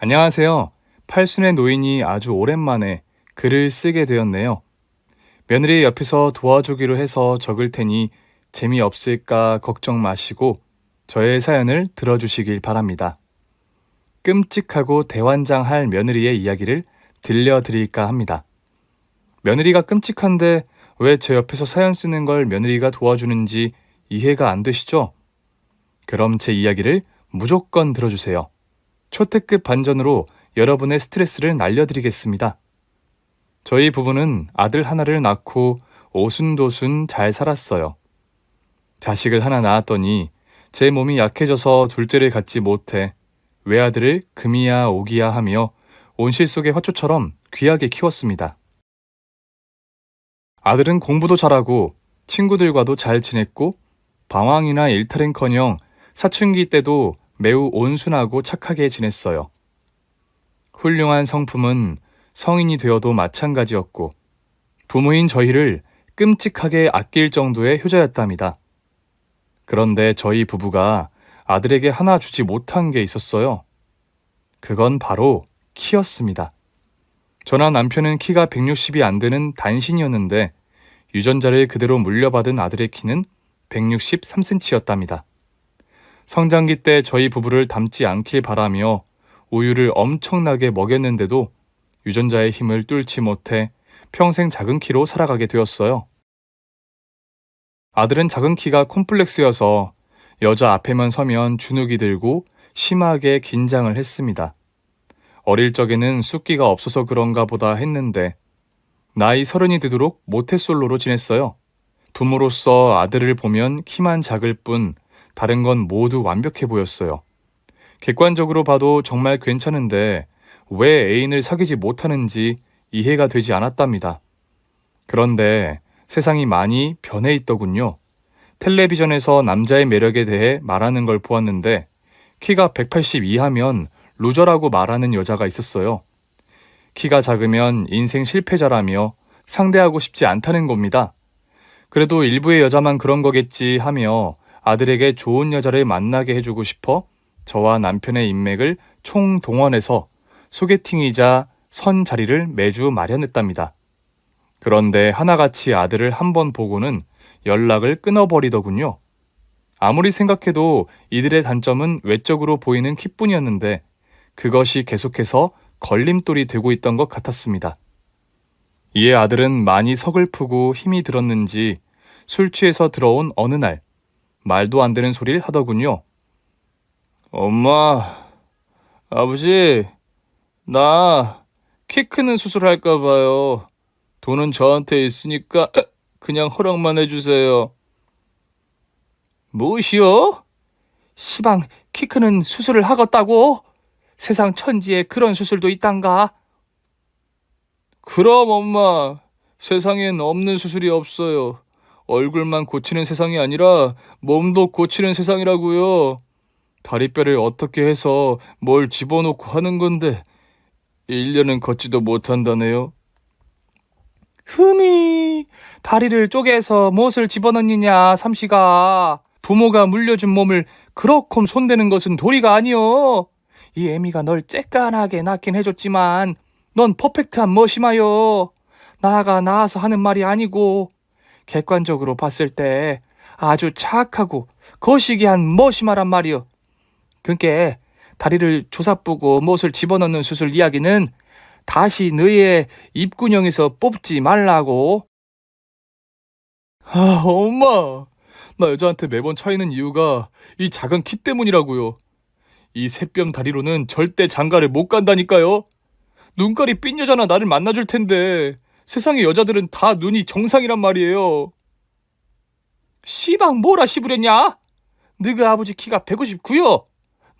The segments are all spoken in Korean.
안녕하세요. 팔순의 노인이 아주 오랜만에 글을 쓰게 되었네요. 며느리 옆에서 도와주기로 해서 적을 테니 재미없을까 걱정 마시고 저의 사연을 들어주시길 바랍니다. 끔찍하고 대환장할 며느리의 이야기를 들려드릴까 합니다. 며느리가 끔찍한데 왜 제 옆에서 사연 쓰는 걸 며느리가 도와주는지 이해가 안 되시죠? 그럼 제 이야기를 무조건 들어주세요. 초특급 반전으로 여러분의 스트레스를 날려드리겠습니다. 저희 부부는 아들 하나를 낳고 오순도순 잘 살았어요. 자식을 하나 낳았더니 제 몸이 약해져서 둘째를 갖지 못해 외아들을 금이야 오기야 하며 온실 속의 화초처럼 귀하게 키웠습니다. 아들은 공부도 잘하고 친구들과도 잘 지냈고 방황이나 일탈은커녕 사춘기 때도 매우 온순하고 착하게 지냈어요. 훌륭한 성품은 성인이 되어도 마찬가지였고 부모인 저희를 끔찍하게 아낄 정도의 효자였답니다. 그런데 저희 부부가 아들에게 하나 주지 못한 게 있었어요. 그건 바로 키였습니다. 저나 남편은 키가 160이 안 되는 단신이었는데 유전자를 그대로 물려받은 아들의 키는 163cm였답니다. 성장기 때 저희 부부를 닮지 않길 바라며 우유를 엄청나게 먹였는데도 유전자의 힘을 뚫지 못해 평생 작은 키로 살아가게 되었어요. 아들은 작은 키가 콤플렉스여서 여자 앞에만 서면 주눅이 들고 심하게 긴장을 했습니다. 어릴 적에는 숫기가 없어서 그런가 보다 했는데 나이 30이 되도록 모태솔로로 지냈어요. 부모로서 아들을 보면 키만 작을 뿐 다른 건 모두 완벽해 보였어요. 객관적으로 봐도 정말 괜찮은데 왜 애인을 사귀지 못하는지 이해가 되지 않았답니다. 그런데 세상이 많이 변해 있더군요. 텔레비전에서 남자의 매력에 대해 말하는 걸 보았는데 키가 180 이하면 루저라고 말하는 여자가 있었어요. 키가 작으면 인생 실패자라며 상대하고 싶지 않다는 겁니다. 그래도 일부의 여자만 그런 거겠지 하며 아들에게 좋은 여자를 만나게 해주고 싶어 저와 남편의 인맥을 총동원해서 소개팅이자 선 자리를 매주 마련했답니다. 그런데 하나같이 아들을 한번 보고는 연락을 끊어버리더군요. 아무리 생각해도 이들의 단점은 외적으로 보이는 키뿐이었는데 그것이 계속해서 걸림돌이 되고 있던 것 같았습니다. 이에 아들은 많이 서글프고 힘이 들었는지 술 취해서 들어온 어느 날 말도 안 되는 소리를 하더군요. 엄마, 아버지, 나 키 크는 수술할까 봐요. 돈은 저한테 있으니까 그냥 허락만 해주세요. 무엇이요? 시방 키 크는 수술을 하겠다고? 세상 천지에 그런 수술도 있단가? 그럼 엄마, 세상엔 없는 수술이 없어요. 얼굴만 고치는 세상이 아니라 몸도 고치는 세상이라고요. 다리뼈를 어떻게 해서 뭘 집어넣고 하는 건데 1년은 걷지도 못한다네요. 흠이 다리를 쪼개서 무엇을 집어넣느냐 삼시가. 부모가 물려준 몸을 그렇게 손대는 것은 도리가 아니오. 이 애미가 널 쬐깐하게 낳긴 해줬지만 넌 퍼펙트한 멋이마요. 나가 낳아서 하는 말이 아니고 객관적으로 봤을 때 아주 착하고 거시기한 멋이마란 말이요. 그니까 다리를 조사쁘고 못을 집어넣는 수술 이야기는 다시 너의 입구녕에서 뽑지 말라고. 아, 엄마. 나 여자한테 매번 차이는 이유가 이 작은 키 때문이라고요. 이 새뼘 다리로는 절대 장가를 못 간다니까요. 눈깔이 삔 여자나 나를 만나줄 텐데 세상의 여자들은 다 눈이 정상이란 말이에요. 씨방 뭐라 씹으렸냐? 너그 아버지 키가 159요.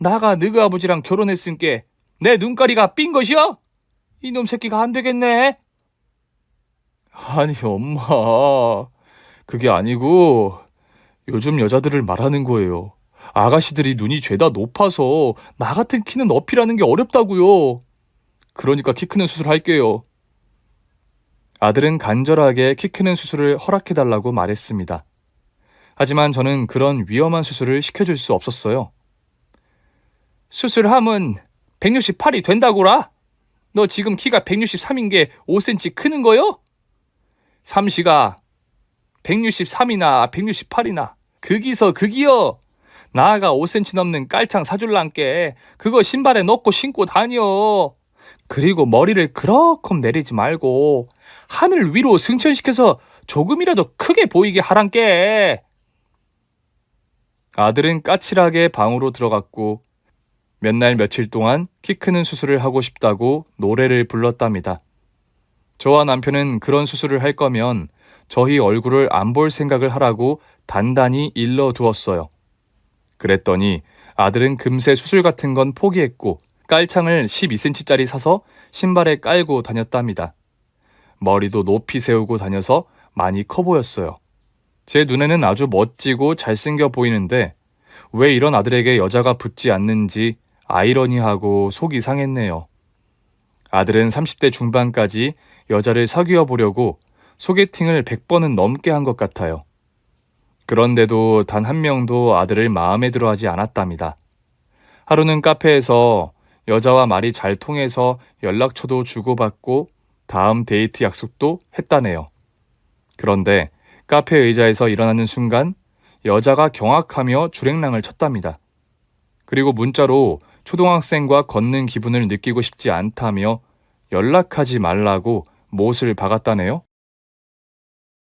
나가 너그 아버지랑 결혼했으니까 내 눈가리가 삔 것이여? 이놈 새끼가 안 되겠네. 아니 엄마, 그게 아니고 요즘 여자들을 말하는 거예요. 아가씨들이 눈이 죄다 높아서 나 같은 키는 어필하는 게 어렵다고요. 그러니까 키 크는 수술 할게요. 아들은 간절하게 키 크는 수술을 허락해달라고 말했습니다. 하지만 저는 그런 위험한 수술을 시켜줄 수 없었어요. 수술하면 168이 된다고라? 너 지금 키가 163인 게 5cm 크는 거요? 삼시가 163이나 168이나 극이서 극이여. 나아가 5cm 넘는 깔창 사줄란께 그거 신발에 넣고 신고 다녀. 그리고 머리를 그렇게 내리지 말고 하늘 위로 승천시켜서 조금이라도 크게 보이게 하란께. 아들은 까칠하게 방으로 들어갔고 몇 날 며칠 동안 키 크는 수술을 하고 싶다고 노래를 불렀답니다. 저와 남편은 그런 수술을 할 거면 저희 얼굴을 안 볼 생각을 하라고 단단히 일러두었어요. 그랬더니 아들은 금세 수술 같은 건 포기했고 깔창을 12cm짜리 사서 신발에 깔고 다녔답니다. 머리도 높이 세우고 다녀서 많이 커 보였어요. 제 눈에는 아주 멋지고 잘생겨 보이는데 왜 이런 아들에게 여자가 붙지 않는지 아이러니하고 속이 상했네요. 아들은 30대 중반까지 여자를 사귀어 보려고 소개팅을 100번은 넘게 한 것 같아요. 그런데도 단 한 명도 아들을 마음에 들어 하지 않았답니다. 하루는 카페에서 여자와 말이 잘 통해서 연락처도 주고받고 다음 데이트 약속도 했다네요. 그런데 카페 의자에서 일어나는 순간 여자가 경악하며 주랭랑을 쳤답니다. 그리고 문자로 초등학생과 걷는 기분을 느끼고 싶지 않다며 연락하지 말라고 못을 박았다네요.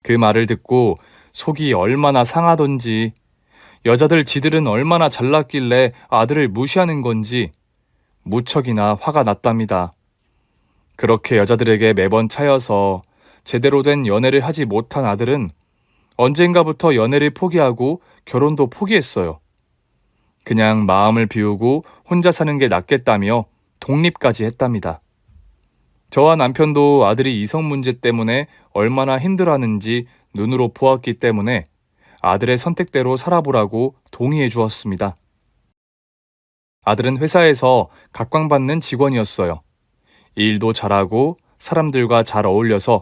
그 말을 듣고 속이 얼마나 상하던지, 여자들 지들은 얼마나 잘났길래 아들을 무시하는 건지 무척이나 화가 났답니다. 그렇게 여자들에게 매번 차여서 제대로 된 연애를 하지 못한 아들은 언젠가부터 연애를 포기하고 결혼도 포기했어요. 그냥 마음을 비우고 혼자 사는 게 낫겠다며 독립까지 했답니다. 저와 남편도 아들이 이성 문제 때문에 얼마나 힘들어하는지 눈으로 보았기 때문에 아들의 선택대로 살아보라고 동의해 주었습니다. 아들은 회사에서 각광받는 직원이었어요. 일도 잘하고 사람들과 잘 어울려서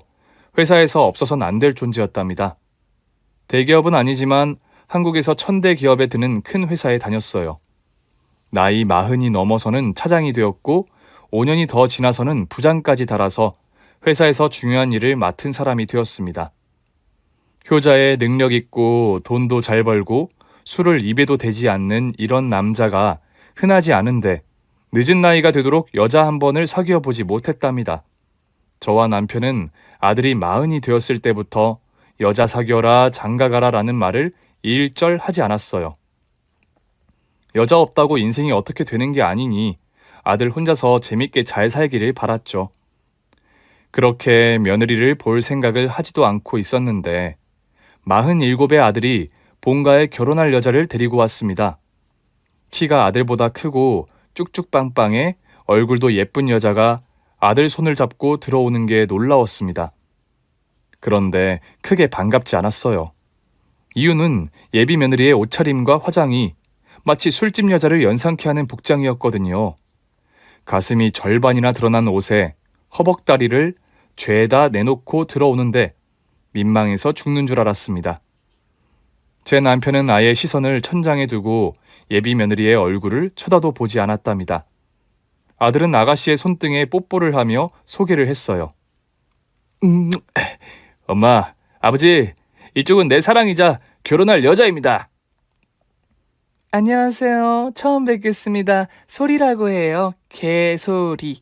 회사에서 없어서는 안 될 존재였답니다. 대기업은 아니지만 한국에서 1000대 기업에 드는 큰 회사에 다녔어요. 나이 40이 넘어서는 차장이 되었고 5년이 더 지나서는 부장까지 달아서 회사에서 중요한 일을 맡은 사람이 되었습니다. 효자에 능력 있고 돈도 잘 벌고 술을 입에도 대지 않는 이런 남자가 흔하지 않은데 늦은 나이가 되도록 여자 한 번을 사귀어 보지 못했답니다. 저와 남편은 아들이 40이 되었을 때부터 여자 사귀어라 장가가라 라는 말을 일절 하지 않았어요. 여자 없다고 인생이 어떻게 되는 게 아니니 아들 혼자서 재밌게 잘 살기를 바랐죠. 그렇게 며느리를 볼 생각을 하지도 않고 있었는데 47의 아들이 본가에 결혼할 여자를 데리고 왔습니다. 키가 아들보다 크고 쭉쭉빵빵해 얼굴도 예쁜 여자가 아들 손을 잡고 들어오는 게 놀라웠습니다. 그런데 크게 반갑지 않았어요. 이유는 예비 며느리의 옷차림과 화장이 마치 술집 여자를 연상케 하는 복장이었거든요. 가슴이 절반이나 드러난 옷에 허벅다리를 죄다 내놓고 들어오는데 민망해서 죽는 줄 알았습니다. 제 남편은 아예 시선을 천장에 두고 예비 며느리의 얼굴을 쳐다도 보지 않았답니다. 아들은 아가씨의 손등에 뽀뽀를 하며 소개를 했어요. 엄마, 아버지, 이쪽은 내 사랑이자 결혼할 여자입니다. 안녕하세요. 처음 뵙겠습니다. 소리라고 해요. 개소리.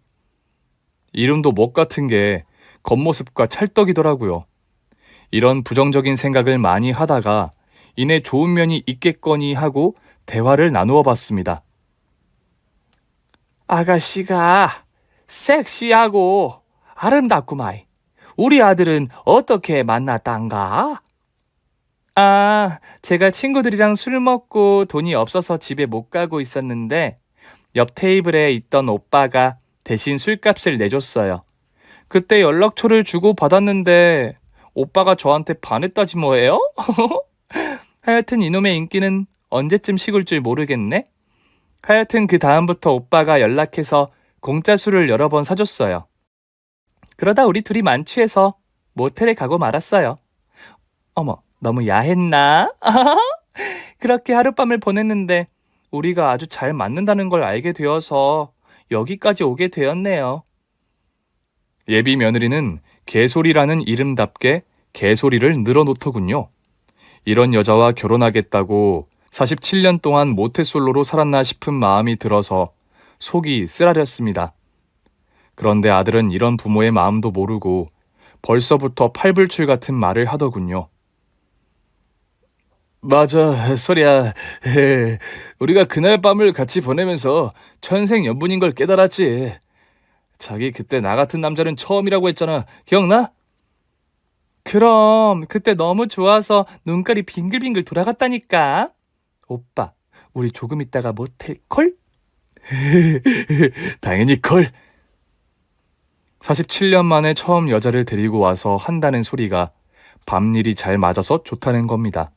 이름도 못 같은 게 겉모습과 찰떡이더라고요. 이런 부정적인 생각을 많이 하다가 이내 좋은 면이 있겠거니 하고 대화를 나누어 봤습니다. 아가씨가 섹시하고 아름답구마이. 우리 아들은 어떻게 만났단가? 아, 제가 친구들이랑 술 먹고 돈이 없어서 집에 못 가고 있었는데 옆 테이블에 있던 오빠가 대신 술값을 내줬어요. 그때 연락처를 주고 받았는데 오빠가 저한테 반했다지 뭐예요? 하여튼 이놈의 인기는 언제쯤 식을 줄 모르겠네. 하여튼 그 다음부터 오빠가 연락해서 공짜 술을 여러 번 사줬어요. 그러다 우리 둘이 만취해서 모텔에 가고 말았어요. 어머, 너무 야했나? 그렇게 하룻밤을 보냈는데 우리가 아주 잘 맞는다는 걸 알게 되어서 여기까지 오게 되었네요. 예비 며느리는 개소리라는 이름답게 개소리를 늘어놓더군요. 이런 여자와 결혼하겠다고 47년 동안 모태솔로로 살았나 싶은 마음이 들어서 속이 쓰라렸습니다. 그런데 아들은 이런 부모의 마음도 모르고 벌써부터 팔불출 같은 말을 하더군요. 맞아, 소리야. 우리가 그날 밤을 같이 보내면서 천생연분인 걸 깨달았지. 자기 그때 나 같은 남자는 처음이라고 했잖아. 기억나? 그럼 그때 너무 좋아서 눈깔이 빙글빙글 돌아갔다니까. 오빠, 우리 조금 있다가 모텔 콜? 당연히 콜. 47년 만에 처음 여자를 데리고 와서 한다는 소리가 밤일이 잘 맞아서 좋다는 겁니다.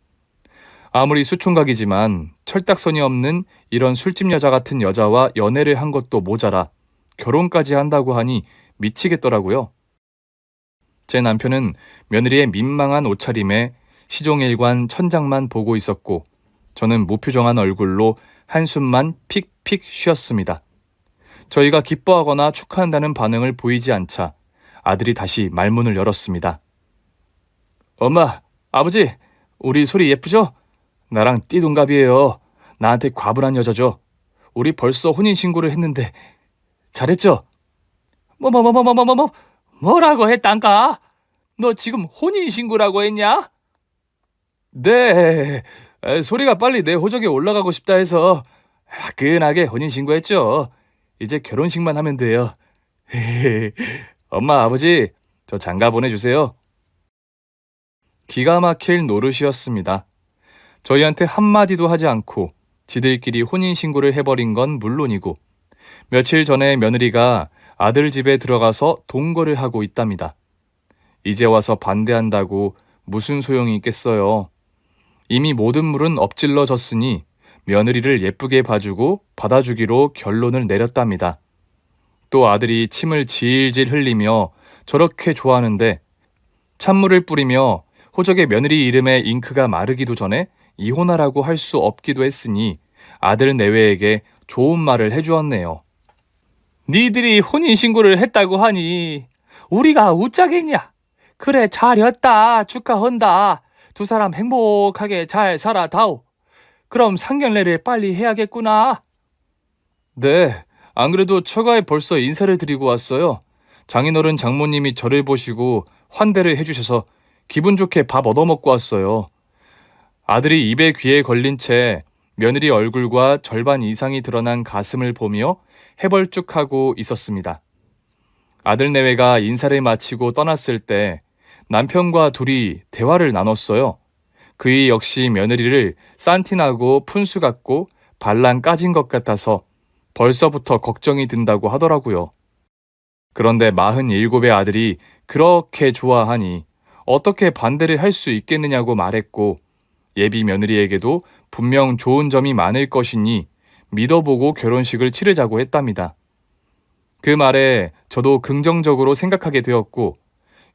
아무리 수총각이지만 철딱선이 없는 이런 술집 여자 같은 여자와 연애를 한 것도 모자라 결혼까지 한다고 하니 미치겠더라고요. 제 남편은 며느리의 민망한 옷차림에 시종일관 천장만 보고 있었고 저는 무표정한 얼굴로 한숨만 픽픽 쉬었습니다. 저희가 기뻐하거나 축하한다는 반응을 보이지 않자 아들이 다시 말문을 열었습니다. 엄마, 아버지, 우리 소리 예쁘죠? 나랑 띠동갑이에요. 나한테 과분한 여자죠. 우리 벌써 혼인신고를 했는데 잘했죠? 뭐라고 했단가? 너 지금 혼인신고라고 했냐? 네, 소리가 빨리 내 호적에 올라가고 싶다 해서 화끈하게 혼인신고했죠. 이제 결혼식만 하면 돼요. 엄마, 아버지, 저 장가 보내주세요. 기가 막힐 노릇이었습니다. 저희한테 한마디도 하지 않고 지들끼리 혼인신고를 해버린 건 물론이고 며칠 전에 며느리가 아들 집에 들어가서 동거를 하고 있답니다. 이제 와서 반대한다고 무슨 소용이 있겠어요. 이미 모든 물은 엎질러졌으니 며느리를 예쁘게 봐주고 받아주기로 결론을 내렸답니다. 또 아들이 침을 질질 흘리며 저렇게 좋아하는데 찬물을 뿌리며 호적의 며느리 이름에 잉크가 마르기도 전에 이혼하라고 할 수 없기도 했으니 아들 내외에게 좋은 말을 해주었네요. 니들이 혼인신고를 했다고 하니 우리가 웃자겠냐? 그래, 잘했다, 축하한다. 두 사람 행복하게 잘 살아다오. 그럼 상견례를 빨리 해야겠구나. 네, 안 그래도 처가에 벌써 인사를 드리고 왔어요. 장인어른 장모님이 저를 보시고 환대를 해주셔서 기분 좋게 밥 얻어먹고 왔어요. 아들이 입에 귀에 걸린 채 며느리 얼굴과 절반 이상이 드러난 가슴을 보며 해벌쭉하고 있었습니다. 아들 내외가 인사를 마치고 떠났을 때 남편과 둘이 대화를 나눴어요. 그이 역시 며느리를 산티나고 푼수 같고 발랑 까진 것 같아서 벌써부터 걱정이 든다고 하더라고요. 그런데 47의 아들이 그렇게 좋아하니 어떻게 반대를 할 수 있겠느냐고 말했고 예비 며느리에게도 분명 좋은 점이 많을 것이니 믿어보고 결혼식을 치르자고 했답니다. 그 말에 저도 긍정적으로 생각하게 되었고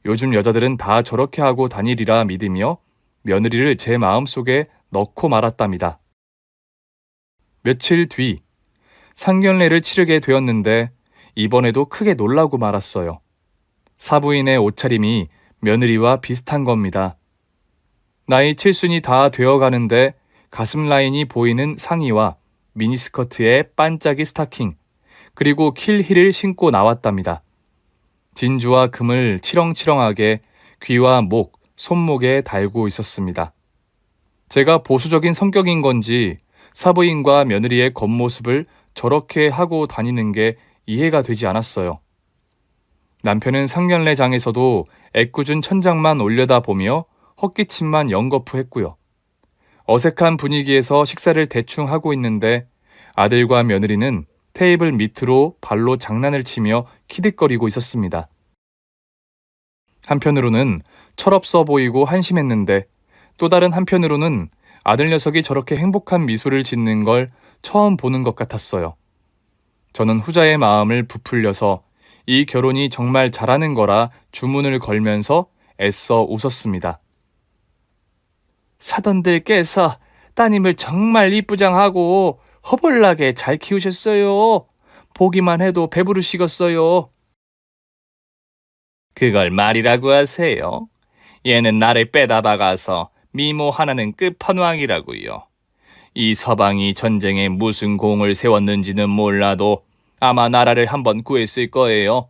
요즘 여자들은 다 저렇게 하고 다니리라 믿으며 며느리를 제 마음속에 넣고 말았답니다. 며칠 뒤 상견례를 치르게 되었는데 이번에도 크게 놀라고 말았어요. 사부인의 옷차림이 며느리와 비슷한 겁니다. 나이 7순이 다 되어가는데 가슴 라인이 보이는 상의와 미니스커트에 반짝이 스타킹, 그리고 킬힐을 신고 나왔답니다. 진주와 금을 치렁치렁하게 귀와 목, 손목에 달고 있었습니다. 제가 보수적인 성격인 건지 사부인과 며느리의 겉모습을 저렇게 하고 다니는 게 이해가 되지 않았어요. 남편은 상견례장에서도 애꿎은 천장만 올려다보며 헛기침만 연거푸했고요. 어색한 분위기에서 식사를 대충 하고 있는데 아들과 며느리는 테이블 밑으로 발로 장난을 치며 키득거리고 있었습니다. 한편으로는 철없어 보이고 한심했는데 또 다른 한편으로는 아들 녀석이 저렇게 행복한 미소를 짓는 걸 처음 보는 것 같았어요. 저는 후자의 마음을 부풀려서 이 결혼이 정말 잘하는 거라 주문을 걸면서 애써 웃었습니다. 사돈들께서 따님을 정말 이쁘장하고 허벌나게 잘 키우셨어요. 보기만 해도 배부르시겠어요. 그걸 말이라고 하세요? 얘는 나를 빼다 박아서 미모 하나는 끝판왕이라고요. 이 서방이 전쟁에 무슨 공을 세웠는지는 몰라도 아마 나라를 한번 구했을 거예요.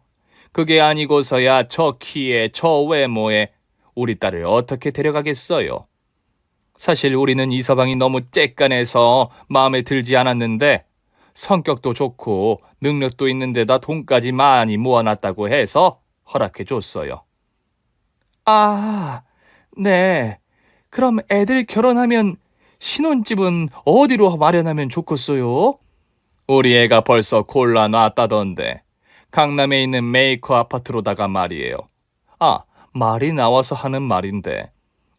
그게 아니고서야 저 키에 저 외모에 우리 딸을 어떻게 데려가겠어요? 사실 우리는 이 서방이 너무 쬐깐해서 마음에 들지 않았는데 성격도 좋고 능력도 있는데다 돈까지 많이 모아놨다고 해서 허락해줬어요. 아, 네. 그럼 애들 결혼하면 신혼집은 어디로 마련하면 좋겠어요? 우리 애가 벌써 골라놨다던데 강남에 있는 메이커 아파트로다가 말이에요. 아, 말이 나와서 하는 말인데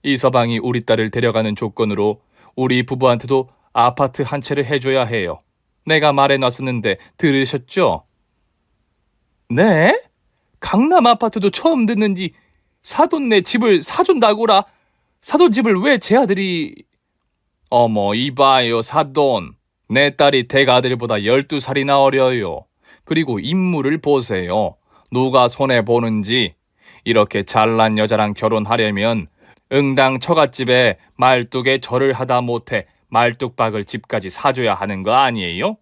이 서방이 우리 딸을 데려가는 조건으로 우리 부부한테도 아파트 한 채를 해줘야 해요. 내가 말해놨었는데 들으셨죠? 네? 강남 아파트도 처음 듣는디 사돈 내 집을 사준다고라. 사돈 집을 왜 제 아들이... 어머 이봐요 사돈. 내 딸이 대가들보다 12살이나 어려요. 그리고 인물을 보세요. 누가 손해보는지. 이렇게 잘난 여자랑 결혼하려면 응당 처갓집에 말뚝에 절을 하다 못해 말뚝박을 집까지 사줘야 하는 거 아니에요?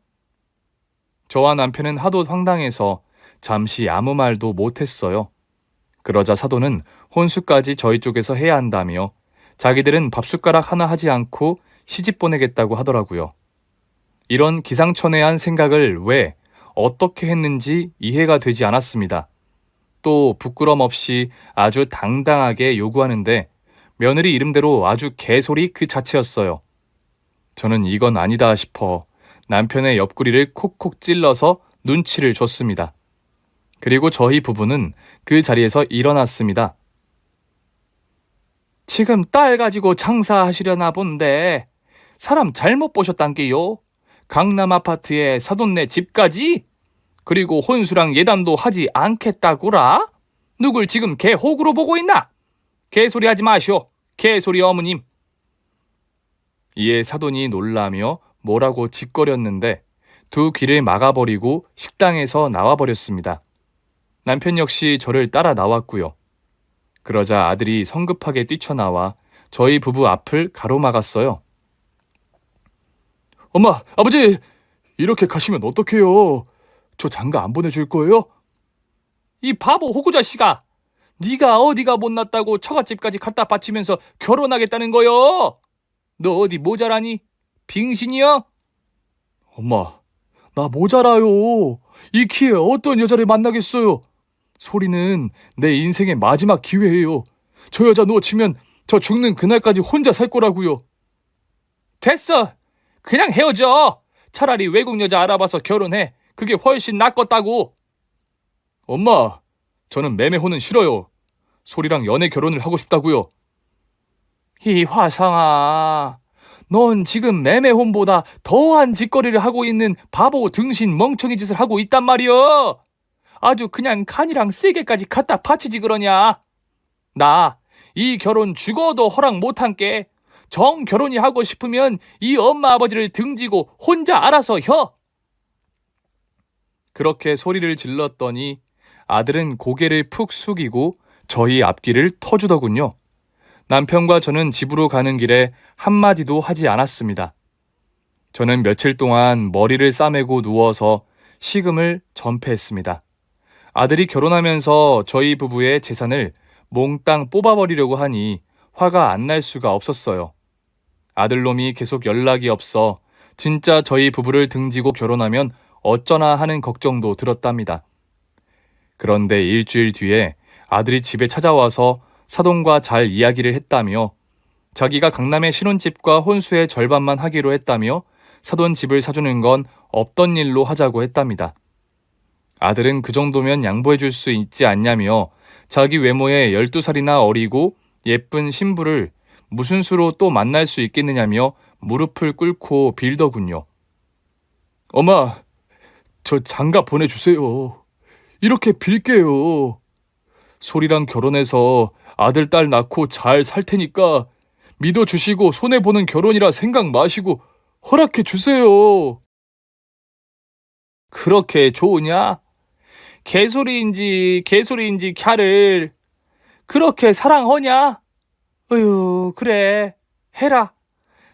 저와 남편은 하도 황당해서 잠시 아무 말도 못했어요. 그러자 사돈은 혼수까지 저희 쪽에서 해야 한다며 자기들은 밥숟가락 하나 하지 않고 시집 보내겠다고 하더라고요. 이런 기상천외한 생각을 왜, 어떻게 했는지 이해가 되지 않았습니다. 또 부끄럼 없이 아주 당당하게 요구하는데 며느리 이름대로 아주 개소리 그 자체였어요. 저는 이건 아니다 싶어 남편의 옆구리를 콕콕 찔러서 눈치를 줬습니다. 그리고 저희 부부는 그 자리에서 일어났습니다. 지금 딸 가지고 장사하시려나 본데 사람 잘못 보셨단게요. 강남 아파트에 사돈네 집까지? 그리고 혼수랑 예단도 하지 않겠다구라? 누굴 지금 개 호구로 보고 있나? 개소리 하지 마시오. 개소리 어머님. 이에 사돈이 놀라며 뭐라고 짓거렸는데 두 귀를 막아버리고 식당에서 나와버렸습니다. 남편 역시 저를 따라 나왔고요. 그러자 아들이 성급하게 뛰쳐나와 저희 부부 앞을 가로막았어요. 엄마, 아버지, 이렇게 가시면 어떡해요? 저 장가 안 보내줄 거예요? 이 바보 호구 자식아, 네가 어디가 못났다고 처갓집까지 갖다 바치면서 결혼하겠다는 거요? 너 어디 모자라니? 빙신이야? 엄마, 나 모자라요. 이 키에 어떤 여자를 만나겠어요? 소리는 내 인생의 마지막 기회예요. 저 여자 놓치면 저 죽는 그날까지 혼자 살 거라고요. 됐어. 그냥 헤어져. 차라리 외국 여자 알아봐서 결혼해. 그게 훨씬 낫겠다고. 엄마, 저는 매매혼은 싫어요. 소리랑 연애 결혼을 하고 싶다고요. 이 화상아, 넌 지금 매매혼보다 더한 짓거리를 하고 있는 바보 등신 멍청이 짓을 하고 있단 말이여. 아주 그냥 간이랑 세게까지 갖다 바치지 그러냐. 나 이 결혼 죽어도 허락 못한게. 정 결혼이 하고 싶으면 이 엄마 아버지를 등지고 혼자 알아서 혀. 그렇게 소리를 질렀더니 아들은 고개를 푹 숙이고 저희 앞길을 터주더군요. 남편과 저는 집으로 가는 길에 한마디도 하지 않았습니다. 저는 며칠 동안 머리를 싸매고 누워서 식음을 전폐했습니다. 아들이 결혼하면서 저희 부부의 재산을 몽땅 뽑아버리려고 하니 화가 안 날 수가 없었어요. 아들놈이 계속 연락이 없어 진짜 저희 부부를 등지고 결혼하면 어쩌나 하는 걱정도 들었답니다. 그런데 일주일 뒤에 아들이 집에 찾아와서 사돈과 잘 이야기를 했다며 자기가 강남의 신혼집과 혼수의 절반만 하기로 했다며 사돈 집을 사주는 건 없던 일로 하자고 했답니다. 아들은 그 정도면 양보해 줄 수 있지 않냐며 자기 외모에 12살이나 어리고 예쁜 신부를 무슨 수로 또 만날 수 있겠느냐며 무릎을 꿇고 빌더군요. 엄마, 저 장가 보내주세요. 이렇게 빌게요. 소리랑 결혼해서 아들, 딸 낳고 잘 살 테니까 믿어주시고 손해보는 결혼이라 생각 마시고 허락해 주세요. 그렇게 좋으냐? 개소리인지 캬를 그렇게 사랑하냐? 어휴, 그래. 해라.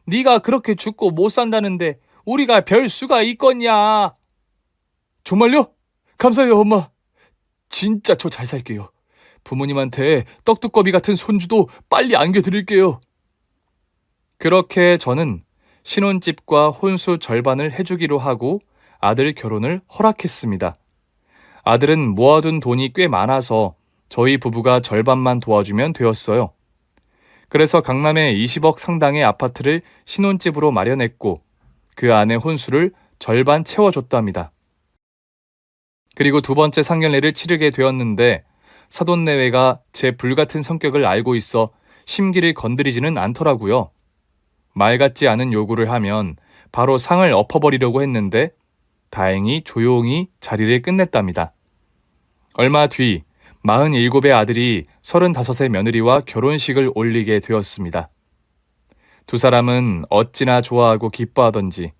네가 그렇게 죽고 못 산다는데 우리가 별 수가 있겠냐? 정말요? 감사해요, 엄마. 진짜 저 잘 살게요. 부모님한테 떡두꺼비 같은 손주도 빨리 안겨드릴게요. 그렇게 저는 신혼집과 혼수 절반을 해주기로 하고 아들 결혼을 허락했습니다. 아들은 모아둔 돈이 꽤 많아서 저희 부부가 절반만 도와주면 되었어요. 그래서 강남에 20억 상당의 아파트를 신혼집으로 마련했고 그 안에 혼수를 절반 채워줬답니다. 그리고 두 번째 상견례를 치르게 되었는데 사돈내외가 제 불같은 성격을 알고 있어 심기를 건드리지는 않더라고요. 말 같지 않은 요구를 하면 바로 상을 엎어버리려고 했는데 다행히 조용히 자리를 끝냈답니다. 얼마 뒤 47의 아들이 35의 며느리와 결혼식을 올리게 되었습니다. 두 사람은 어찌나 좋아하고 기뻐하던지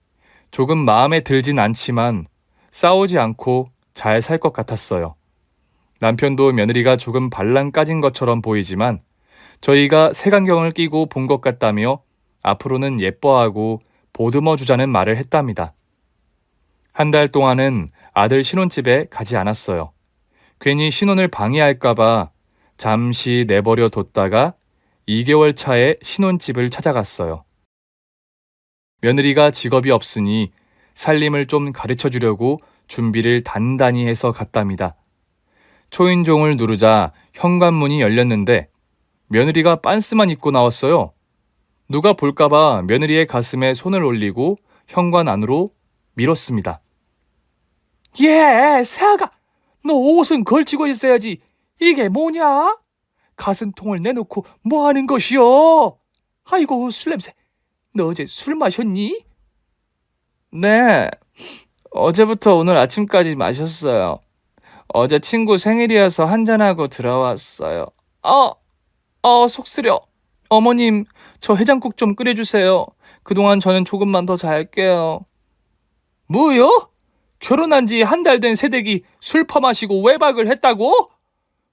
조금 마음에 들진 않지만 싸우지 않고 잘 살 것 같았어요. 남편도 며느리가 조금 반란 까진 것처럼 보이지만 저희가 색안경을 끼고 본 것 같다며 앞으로는 예뻐하고 보듬어 주자는 말을 했답니다. 한 달 동안은 아들 신혼집에 가지 않았어요. 괜히 신혼을 방해할까봐 잠시 내버려 뒀다가 2개월 차에 신혼집을 찾아갔어요. 며느리가 직업이 없으니 살림을 좀 가르쳐 주려고 준비를 단단히 해서 갔답니다. 초인종을 누르자 현관문이 열렸는데 며느리가 빤스만 입고 나왔어요. 누가 볼까봐 며느리의 가슴에 손을 올리고 현관 안으로 밀었습니다. 예, 새아가, 너 옷은 걸치고 있어야지. 이게 뭐냐? 가슴통을 내놓고 뭐 하는 것이여? 아이고, 술 냄새. 너 어제 술 마셨니? 네, 어제부터 오늘 아침까지 마셨어요. 어제 친구 생일이어서 한잔하고 들어왔어요. 속 쓰려. 어머님, 저 해장국 좀 끓여주세요. 그동안 저는 조금만 더 잘게요. 뭐요? 결혼한 지 한 달 된 새댁이 술 퍼마시고 외박을 했다고?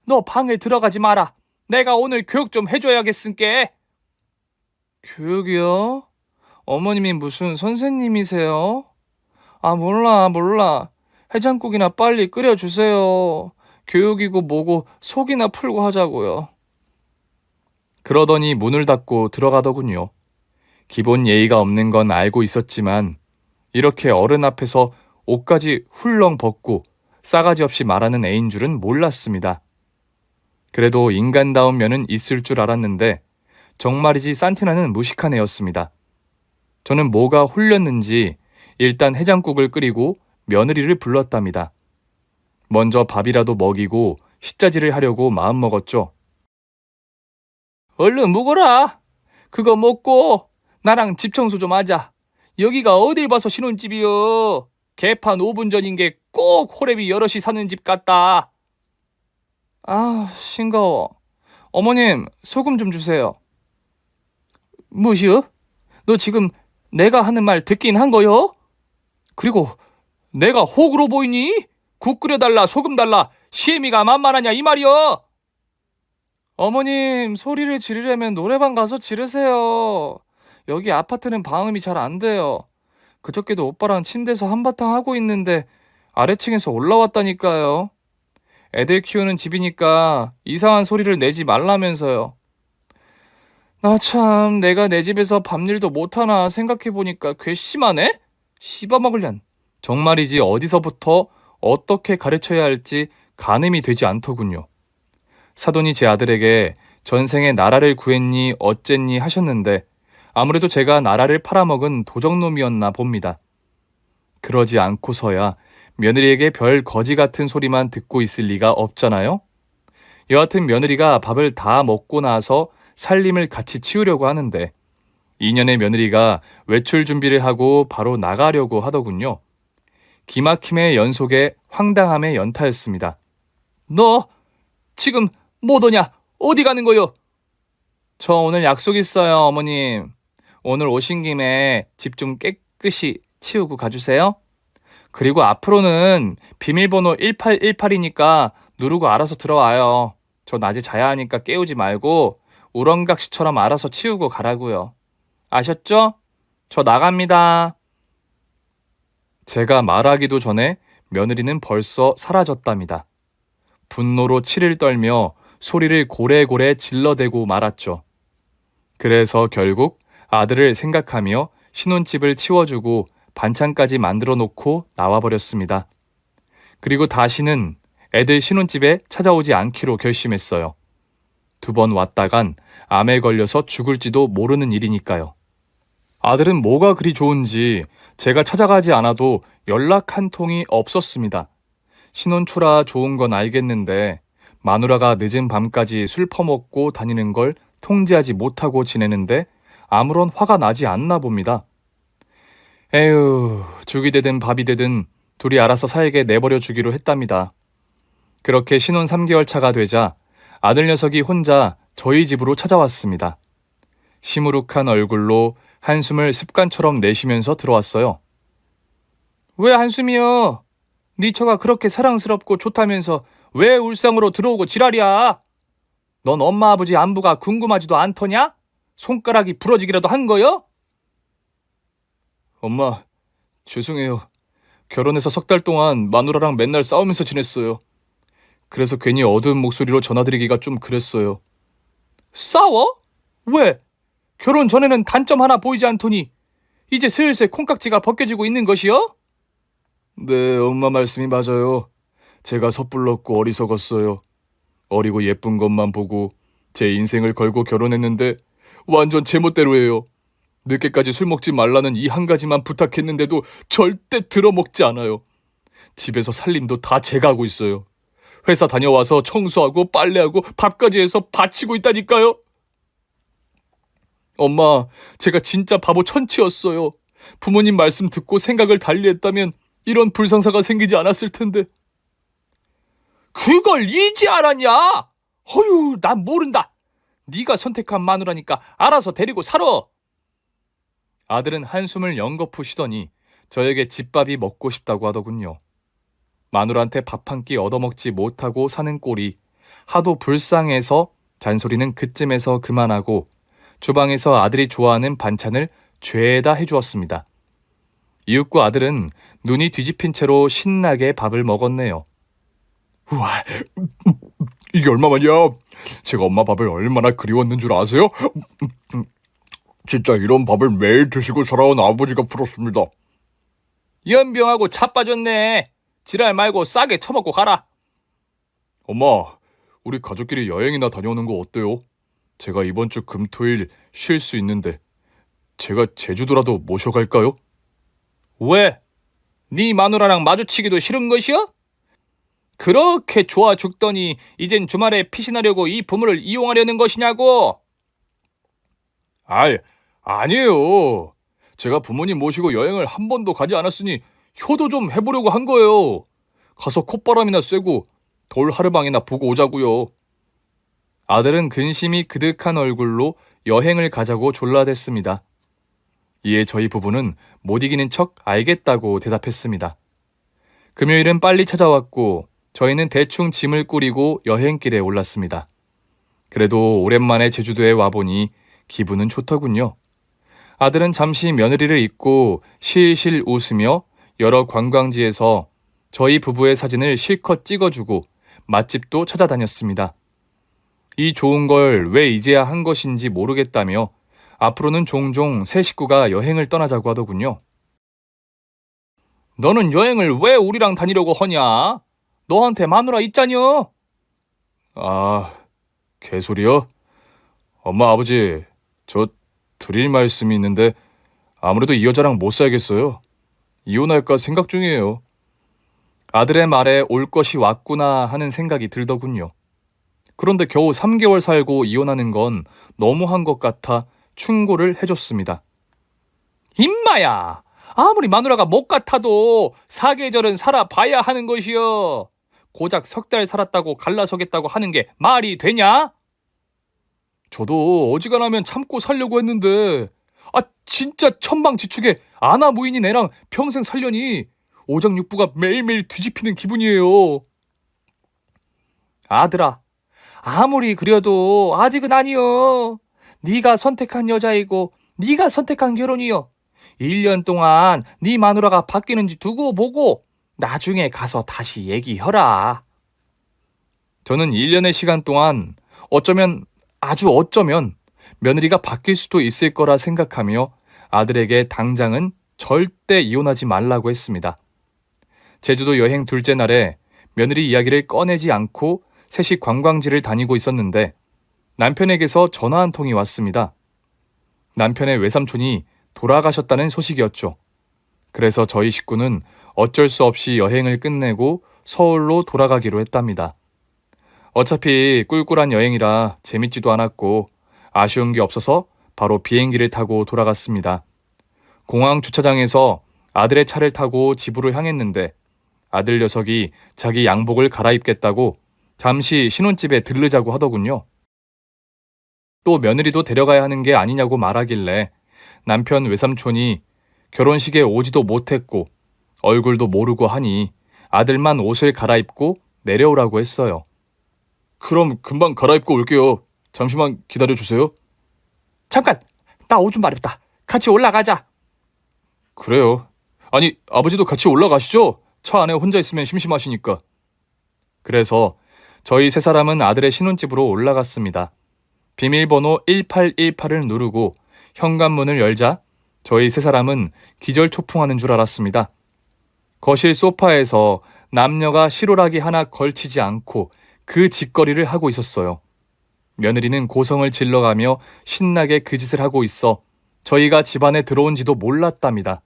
너 방에 들어가지 마라. 내가 오늘 교육 좀 해줘야겠으니까. 교육이요? 어머님이 무슨 선생님이세요? 아, 몰라. 해장국이나 빨리 끓여주세요. 교육이고 뭐고 속이나 풀고 하자고요. 그러더니 문을 닫고 들어가더군요. 기본 예의가 없는 건 알고 있었지만 이렇게 어른 앞에서 옷까지 훌렁 벗고 싸가지 없이 말하는 애인 줄은 몰랐습니다. 그래도 인간다운 면은 있을 줄 알았는데 정말이지 산티나는 무식한 애였습니다. 저는 뭐가 홀렸는지 일단 해장국을 끓이고 며느리를 불렀답니다. 먼저 밥이라도 먹이고 식자지를 하려고 마음먹었죠. 얼른 묵어라. 그거 먹고 나랑 집 청소 좀 하자. 여기가 어딜 봐서 신혼집이여. 개판 5분 전인 게 꼭 호랩이 여럿이 사는 집 같다. 아, 싱거워. 어머님, 소금 좀 주세요. 뭐시여? 너 지금 내가 하는 말 듣긴 한 거요? 그리고 내가 호구로 보이니? 국 끓여달라, 소금 달라, 시애미가 만만하냐 이 말이여. 어머님, 소리를 지르려면 노래방 가서 지르세요. 여기 아파트는 방음이 잘 안 돼요. 그저께도 오빠랑 침대에서 한바탕 하고 있는데 아래층에서 올라왔다니까요. 애들 키우는 집이니까 이상한 소리를 내지 말라면서요. 나 참, 내가 내 집에서 밤일도 못하나 생각해보니까 괘씸하네? 씹어먹을련. 정말이지 어디서부터 어떻게 가르쳐야 할지 가늠이 되지 않더군요. 사돈이 제 아들에게 전생에 나라를 구했니 어쨌니 하셨는데 아무래도 제가 나라를 팔아먹은 도적놈이었나 봅니다. 그러지 않고서야 며느리에게 별 거지 같은 소리만 듣고 있을 리가 없잖아요. 여하튼 며느리가 밥을 다 먹고 나서 살림을 같이 치우려고 하는데 2년의 며느리가 외출 준비를 하고 바로 나가려고 하더군요. 기막힘의 연속에 황당함의 연타였습니다. 너 지금 못 오냐? 어디 가는 거요? 저 오늘 약속 있어요, 어머님. 오늘 오신 김에 집 좀 깨끗이 치우고 가주세요. 그리고 앞으로는 비밀번호 1818이니까 누르고 알아서 들어와요. 저 낮에 자야 하니까 깨우지 말고 우렁각시처럼 알아서 치우고 가라고요. 아셨죠? 저 나갑니다. 제가 말하기도 전에 며느리는 벌써 사라졌답니다. 분노로 치를 떨며 소리를 고래고래 질러대고 말았죠. 그래서 결국 아들을 생각하며 신혼집을 치워주고 반찬까지 만들어 놓고 나와버렸습니다. 그리고 다시는 애들 신혼집에 찾아오지 않기로 결심했어요. 2번 왔다간 암에 걸려서 죽을지도 모르는 일이니까요. 아들은 뭐가 그리 좋은지 제가 찾아가지 않아도 연락 한 통이 없었습니다. 신혼초라 좋은 건 알겠는데 마누라가 늦은 밤까지 술 퍼먹고 다니는 걸 통제하지 못하고 지내는데 아무런 화가 나지 않나 봅니다. 에휴, 죽이 되든 밥이 되든 둘이 알아서 사에게 내버려 주기로 했답니다. 그렇게 신혼 3개월 차가 되자 아들 녀석이 혼자 저희 집으로 찾아왔습니다. 시무룩한 얼굴로 한숨을 습관처럼 내쉬면서 들어왔어요. 왜 한숨이요? 네 처가 그렇게 사랑스럽고 좋다면서 왜 울상으로 들어오고 지랄이야? 넌 엄마 아버지 안부가 궁금하지도 않더냐? 손가락이 부러지기라도 한 거요? 엄마, 죄송해요. 결혼해서 3달 동안 마누라랑 맨날 싸우면서 지냈어요. 그래서 괜히 어두운 목소리로 전화드리기가 좀 그랬어요. 싸워? 왜? 결혼 전에는 단점 하나 보이지 않더니 이제 슬슬 콩깍지가 벗겨지고 있는 것이요? 네, 엄마 말씀이 맞아요. 제가 섣불렀고 어리석었어요. 어리고 예쁜 것만 보고 제 인생을 걸고 결혼했는데 완전 제멋대로예요. 늦게까지 술 먹지 말라는 이 한 가지만 부탁했는데도 절대 들어먹지 않아요. 집에서 살림도 다 제가 하고 있어요. 회사 다녀와서 청소하고 빨래하고 밥까지 해서 바치고 있다니까요. 엄마, 제가 진짜 바보 천치였어요. 부모님 말씀 듣고 생각을 달리했다면 이런 불상사가 생기지 않았을 텐데. 그걸 이제 알았냐? 허유, 난 모른다. 네가 선택한 마누라니까 알아서 데리고 살아. 아들은 한숨을 연거푸 쉬더니 저에게 집밥이 먹고 싶다고 하더군요. 마누라한테 밥 한 끼 얻어먹지 못하고 사는 꼴이 하도 불쌍해서 잔소리는 그쯤에서 그만하고 주방에서 아들이 좋아하는 반찬을 죄다 해주었습니다. 이윽고 아들은 눈이 뒤집힌 채로 신나게 밥을 먹었네요. 우와, 이게 얼마만이야? 제가 엄마 밥을 얼마나 그리웠는 줄 아세요? 진짜 이런 밥을 매일 드시고 살아온 아버지가 부럽습니다. 연병하고 자빠졌네. 지랄 말고 싸게 처먹고 가라. 엄마, 우리 가족끼리 여행이나 다녀오는 거 어때요? 제가 이번 주 금토일 쉴 수 있는데 제가 제주도라도 모셔갈까요? 왜? 네 마누라랑 마주치기도 싫은 것이여? 그렇게 좋아 죽더니 이젠 주말에 피신하려고 이 부모를 이용하려는 것이냐고? 아니에요. 제가 부모님 모시고 여행을 한 번도 가지 않았으니 효도 좀 해보려고 한 거예요. 가서 콧바람이나 쐬고 돌 하르방이나 보고 오자고요. 아들은 근심이 그득한 얼굴로 여행을 가자고 졸라댔습니다. 이에 저희 부부는 못 이기는 척 알겠다고 대답했습니다. 금요일은 빨리 찾아왔고 저희는 대충 짐을 꾸리고 여행길에 올랐습니다. 그래도 오랜만에 제주도에 와보니 기분은 좋더군요. 아들은 잠시 며느리를 잊고 실실 웃으며 여러 관광지에서 저희 부부의 사진을 실컷 찍어주고 맛집도 찾아다녔습니다. 이 좋은 걸 왜 이제야 한 것인지 모르겠다며 앞으로는 종종 새 식구가 여행을 떠나자고 하더군요. 너는 여행을 왜 우리랑 다니려고 하냐? 너한테 마누라 있자녀? 아, 개소리요? 엄마, 아버지, 저 드릴 말씀이 있는데 아무래도 이 여자랑 못 살겠어요. 이혼할까 생각 중이에요. 아들의 말에 올 것이 왔구나 하는 생각이 들더군요. 그런데 겨우 3개월 살고 이혼하는 건 너무한 것 같아 충고를 해줬습니다. 임마야, 아무리 마누라가 못 같아도 사계절은 살아봐야 하는 것이여. 고작 3달 살았다고 갈라서겠다고 하는 게 말이 되냐? 저도 어지간하면 참고 살려고 했는데 진짜 천방지축에 아나무인인 애랑 평생 살려니 오장육부가 매일매일 뒤집히는 기분이에요. 아들아, 아무리 그려도 아직은 아니여. 네가 선택한 여자이고 네가 선택한 결혼이여. 1년 동안 네 마누라가 바뀌는지 두고 보고 나중에 가서 다시 얘기하라. 저는 1년의 시간 동안 아주 어쩌면 며느리가 바뀔 수도 있을 거라 생각하며 아들에게 당장은 절대 이혼하지 말라고 했습니다. 제주도 여행 둘째 날에 며느리 이야기를 꺼내지 않고 셋이 관광지를 다니고 있었는데 남편에게서 전화 한 통이 왔습니다. 남편의 외삼촌이 돌아가셨다는 소식이었죠. 그래서 저희 식구는 어쩔 수 없이 여행을 끝내고 서울로 돌아가기로 했답니다. 어차피 꿀꿀한 여행이라 재밌지도 않았고 아쉬운 게 없어서 바로 비행기를 타고 돌아갔습니다. 공항 주차장에서 아들의 차를 타고 집으로 향했는데 아들 녀석이 자기 양복을 갈아입겠다고 잠시 신혼집에 들르자고 하더군요. 또 며느리도 데려가야 하는 게 아니냐고 말하길래 남편 외삼촌이 결혼식에 오지도 못했고 얼굴도 모르고 하니 아들만 옷을 갈아입고 내려오라고 했어요. 그럼 금방 갈아입고 올게요. 잠시만 기다려주세요. 잠깐! 나 옷 좀 마렵다. 같이 올라가자. 그래요. 아니, 아버지도 같이 올라가시죠? 차 안에 혼자 있으면 심심하시니까. 그래서 저희 세 사람은 아들의 신혼집으로 올라갔습니다. 비밀번호 1818을 누르고 현관문을 열자 저희 세 사람은 기절초풍하는 줄 알았습니다. 거실 소파에서 남녀가 실오라기 하나 걸치지 않고 그 짓거리를 하고 있었어요. 며느리는 고성을 질러가며 신나게 그 짓을 하고 있어 저희가 집안에 들어온지도 몰랐답니다.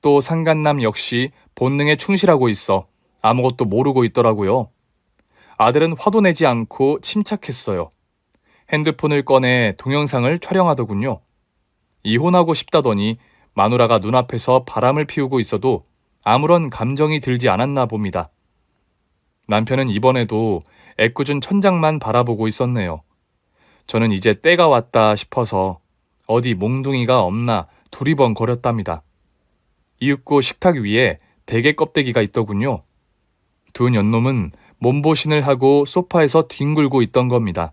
또 상간남 역시 본능에 충실하고 있어 아무것도 모르고 있더라고요. 아들은 화도 내지 않고 침착했어요. 핸드폰을 꺼내 동영상을 촬영하더군요. 이혼하고 싶다더니 마누라가 눈앞에서 바람을 피우고 있어도 아무런 감정이 들지 않았나 봅니다. 남편은 이번에도 애꿎은 천장만 바라보고 있었네요. 저는 이제 때가 왔다 싶어서 어디 몽둥이가 없나 두리번거렸답니다. 이윽고 식탁 위에 대게 껍데기가 있더군요. 두 년놈은 몸보신을 하고 소파에서 뒹굴고 있던 겁니다.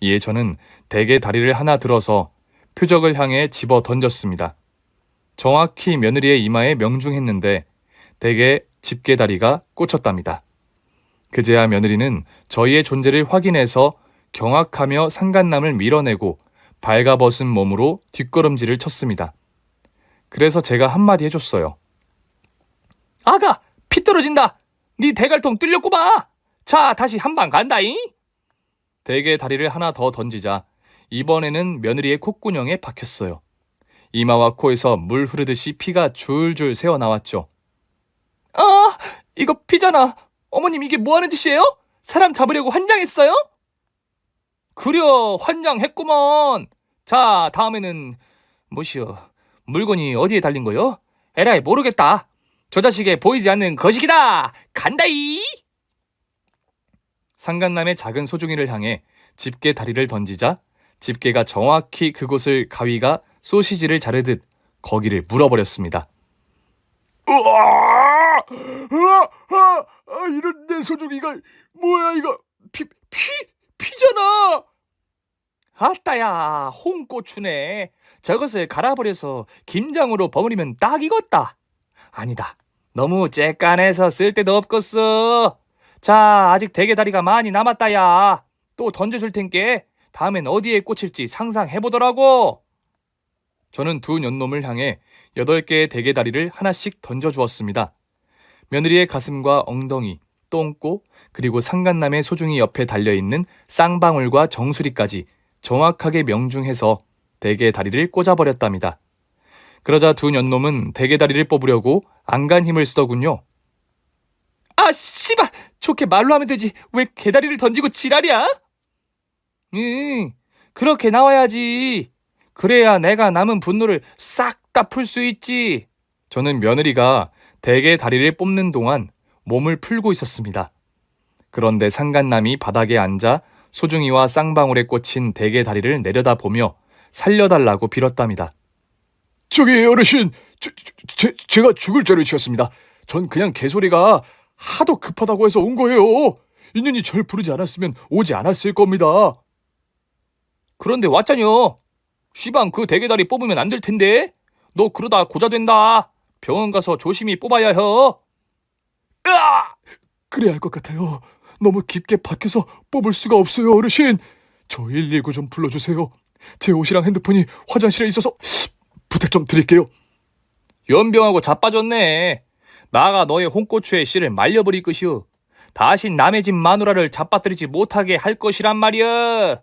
이에 저는 대게 다리를 하나 들어서 표적을 향해 집어 던졌습니다. 정확히 며느리의 이마에 명중했는데 대게 집게다리가 꽂혔답니다. 그제야 며느리는 저희의 존재를 확인해서 경악하며 상간남을 밀어내고 발가벗은 몸으로 뒷걸음질을 쳤습니다. 그래서 제가 한마디 해줬어요. 아가! 피 떨어진다! 네 대갈통 뚫렸구마! 자, 다시 한 방 간다잉! 대게 다리를 하나 더 던지자 이번에는 며느리의 콧구녕에 박혔어요. 이마와 코에서 물 흐르듯이 피가 줄줄 새어나왔죠. 아! 이거 피잖아! 어머님 이게 뭐하는 짓이에요? 사람 잡으려고 환장했어요? 그려 환장했구먼. 자, 다음에는 뭐시여? 물건이 어디에 달린 거요? 에라이 모르겠다. 저 자식의 보이지 않는 거식이다. 간다이. 상간남의 작은 소중이를 향해 집게 다리를 던지자 집게가 정확히 그곳을 가위가 소시지를 자르듯 거기를 물어버렸습니다. 으아! 이런 내 소중이가 뭐야 이거 피잖아. 아따야 홍고추네. 저것을 갈아버려서 김장으로 버무리면 딱이겠다. 아니다. 너무 쬐깐해서 쓸데도 없겠어. 자, 아직 대게다리가 많이 남았다야. 또 던져줄 텐께 다음엔 어디에 꽂힐지 상상해보더라고. 저는 두 년놈을 향해 8개의 대게다리를 하나씩 던져주었습니다. 며느리의 가슴과 엉덩이, 똥꼬, 그리고 상간남의 소중이 옆에 달려있는 쌍방울과 정수리까지 정확하게 명중해서 대게다리를 꽂아버렸답니다. 그러자 두 년놈은 대게다리를 뽑으려고 안간 힘을 쓰더군요. 아, 씨발! 좋게 말로 하면 되지. 왜 개다리를 던지고 지랄이야? 그렇게 나와야지. 그래야 내가 남은 분노를 싹 다 풀 수 있지. 저는 며느리가 대게다리를 뽑는 동안 몸을 풀고 있었습니다. 그런데 상간남이 바닥에 앉아 소중이와 쌍방울에 꽂힌 대게다리를 내려다보며 살려달라고 빌었답니다. 저기 어르신, 제가 죽을 죄를 지었습니다. 전 그냥 개소리가 하도 급하다고 해서 온 거예요. 인연이 절 부르지 않았으면 오지 않았을 겁니다. 그런데 왔잖여. 시방 그 대게다리 뽑으면 안 될 텐데. 너 그러다 고자 된다. 병원 가서 조심히 뽑아야 해. 으아! 그래야 할 것 같아요. 너무 깊게 박혀서 뽑을 수가 없어요, 어르신. 저 119 좀 불러주세요. 제 옷이랑 핸드폰이 화장실에 있어서 부탁 좀 드릴게요. 연병하고 자빠졌네. 나가 너의 홍고추의 씨를 말려버릴 것이오. 다시 남의 집 마누라를 잡아들이지 못하게 할 것이란 말이야.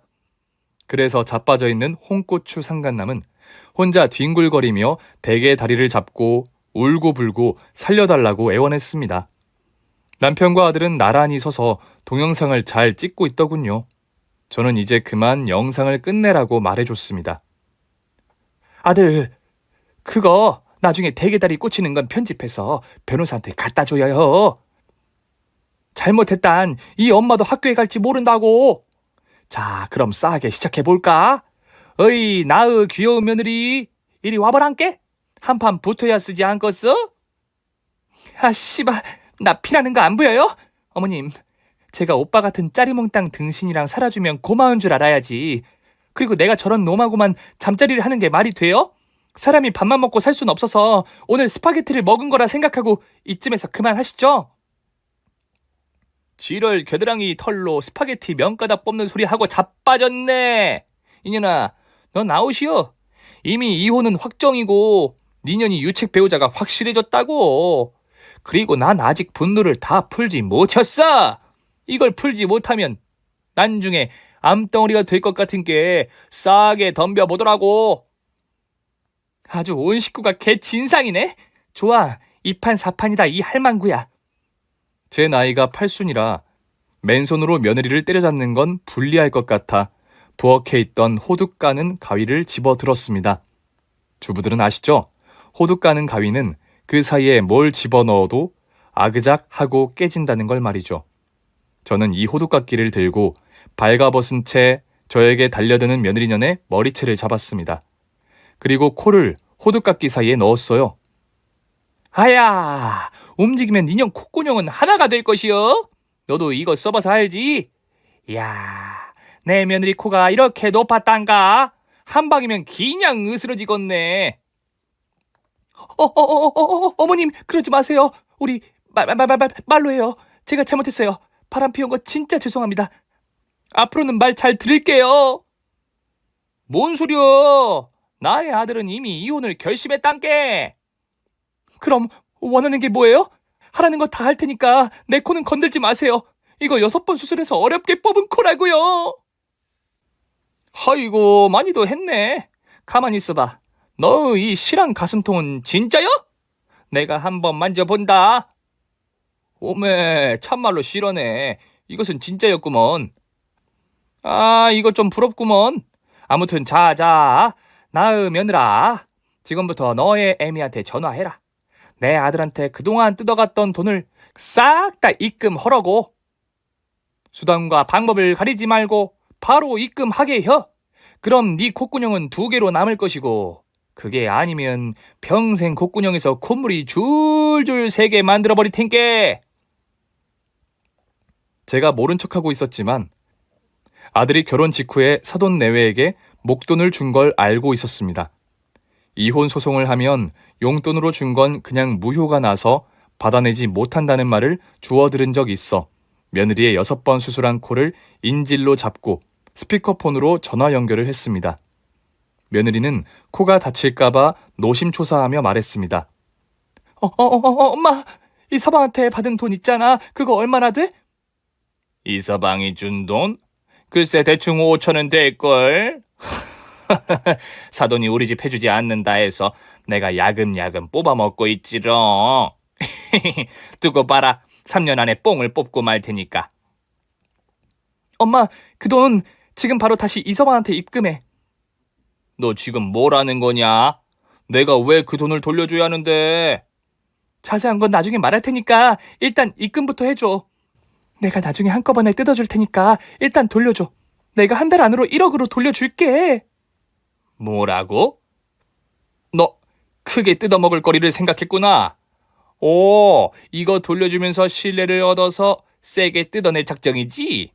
그래서 자빠져 있는 홍고추 상간남은 혼자 뒹굴거리며 대게의 다리를 잡고 울고불고 살려달라고 애원했습니다. 남편과 아들은 나란히 서서 동영상을 잘 찍고 있더군요. 저는 이제 그만 영상을 끝내라고 말해줬습니다. 아들, 그거 나중에 대게다리 꽂히는 건 편집해서 변호사한테 갖다 줘야 해. 잘못했단 이 엄마도 학교에 갈지 모른다고. 자, 그럼 싸게 시작해볼까? 어이, 나의 귀여운 며느리, 이리 와보란께? 한판 붙어야 쓰지 않겠어? 아, 씨발, 나 피나는 거 안 보여요? 어머님, 제가 오빠 같은 짜리몽땅 등신이랑 살아주면 고마운 줄 알아야지. 그리고 내가 저런 놈하고만 잠자리를 하는 게 말이 돼요? 사람이 밥만 먹고 살 순 없어서 오늘 스파게티를 먹은 거라 생각하고 이쯤에서 그만하시죠? 지럴 겨드랑이 털로 스파게티 면가닥 뽑는 소리 하고 자빠졌네. 이년아, 넌 아웃이여. 이미 이혼은 확정이고 니년이 유책 배우자가 확실해졌다고. 그리고 난 아직 분노를 다 풀지 못했어. 이걸 풀지 못하면 나중에 암덩어리가 될 것 같은 게 싸게 덤벼보더라고. 아주 온 식구가 개 진상이네. 좋아, 2판 4판이다 이 할망구야. 제 나이가 8순이라 맨손으로 며느리를 때려잡는 건 불리할 것 같아 부엌에 있던 호두 까는 가위를 집어들었습니다. 주부들은 아시죠? 호두 까는 가위는 그 사이에 뭘 집어넣어도 아그작 하고 깨진다는 걸 말이죠. 저는 이 호두깎이를 들고 발가벗은 채 저에게 달려드는 며느리년의 머리채를 잡았습니다. 그리고 코를 호두깎이 사이에 넣었어요. 아야, 움직이면 니년 콧구녕은 하나가 될 것이여. 너도 이거 써봐서 알지? 이야, 내 며느리 코가 이렇게 높았단가? 한 방이면 그냥 으스러지겠네. 어머님, 그러지 마세요. 우리 말로 해요. 제가 잘못했어요. 바람 피운 거 진짜 죄송합니다. 앞으로는 말 잘 들을게요. 뭔 소리야? 나의 아들은 이미 이혼을 결심했단께. 그럼 원하는 게 뭐예요? 하라는 거 다 할 테니까 내 코는 건들지 마세요. 이거 6번 수술해서 어렵게 뽑은 코라고요. 아이고, 많이도 했네. 가만히 있어봐. 너 이 실한 가슴통은 진짜요? 내가 한번 만져본다. 오메, 참말로 실하네. 이것은 진짜였구먼. 아, 이거 좀 부럽구먼. 아무튼 자자, 나의 며느라, 지금부터 너의 애미한테 전화해라. 내 아들한테 그동안 뜯어갔던 돈을 싹 다 입금하라고. 수단과 방법을 가리지 말고 바로 입금하게 혀. 그럼 네 콧구녕은 2개로 남을 것이고, 그게 아니면 평생 콧구녕에서 콧물이 줄줄 새게 만들어버릴 텐께. 제가 모른 척하고 있었지만 아들이 결혼 직후에 사돈 내외에게 목돈을 준 걸 알고 있었습니다. 이혼 소송을 하면 용돈으로 준 건 그냥 무효가 나서 받아내지 못한다는 말을 주워 들은 적이 있어 며느리의 6번 수술한 코를 인질로 잡고 스피커폰으로 전화 연결을 했습니다. 며느리는 코가 다칠까봐 노심초사하며 말했습니다. 엄마, 이 서방한테 받은 돈 있잖아. 그거 얼마나 돼? 이 서방이 준 돈? 글쎄 대충 5천원 될걸. 사돈이 우리 집 해주지 않는다 해서 내가 야금야금 뽑아먹고 있지롱. 두고 봐라. 3년 안에 뽕을 뽑고 말 테니까. 엄마, 그 돈 지금 바로 다시 이 서방한테 입금해. 너 지금 뭐라는 거냐? 내가 왜 그 돈을 돌려줘야 하는데? 자세한 건 나중에 말할 테니까 일단 입금부터 해줘. 내가 나중에 한꺼번에 뜯어줄 테니까 일단 돌려줘. 내가 한 달 안으로 1억으로 돌려줄게. 뭐라고? 너 크게 뜯어먹을 거리를 생각했구나. 오, 이거 돌려주면서 신뢰를 얻어서 세게 뜯어낼 작정이지?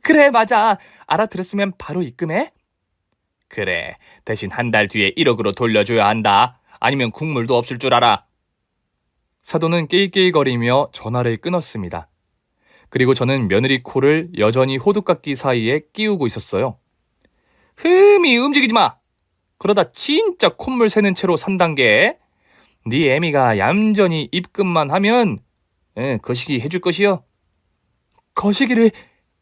그래, 맞아. 알아들었으면 바로 입금해? 그래, 대신 한 달 뒤에 1억으로 돌려줘야 한다. 아니면 국물도 없을 줄 알아. 사돈은 낄낄거리며 전화를 끊었습니다. 그리고 저는 며느리 코를 여전히 호두깎이 사이에 끼우고 있었어요. 흠이 움직이지 마. 그러다 진짜 콧물 새는 채로 산단계. 네 애미가 얌전히 입금만 하면 거시기 해줄 것이요. 거시기를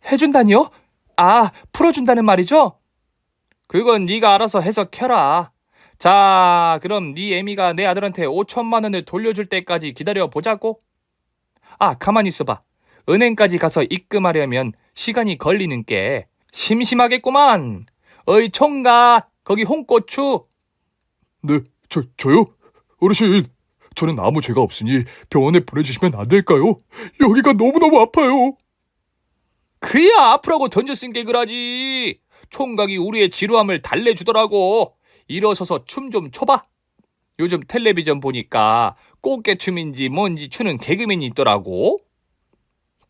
해준다니요? 아, 풀어준다는 말이죠? 그건 네가 알아서 해석해라. 자, 그럼 네 애미가 내 아들한테 5천만 원을 돌려줄 때까지 기다려보자고. 아, 가만히 있어봐. 은행까지 가서 입금하려면 시간이 걸리는 게 심심하겠구만. 어이 총각, 거기 홍고추. 네, 저요? 어르신, 저는 아무 죄가 없으니 병원에 보내주시면 안 될까요? 여기가 너무너무 아파요. 그야 아프라고 던져 쓴 게 그러지. 총각이 우리의 지루함을 달래주더라고. 일어서서 춤 좀 춰봐. 요즘 텔레비전 보니까 꽃게춤인지 뭔지 추는 개그맨이 있더라고.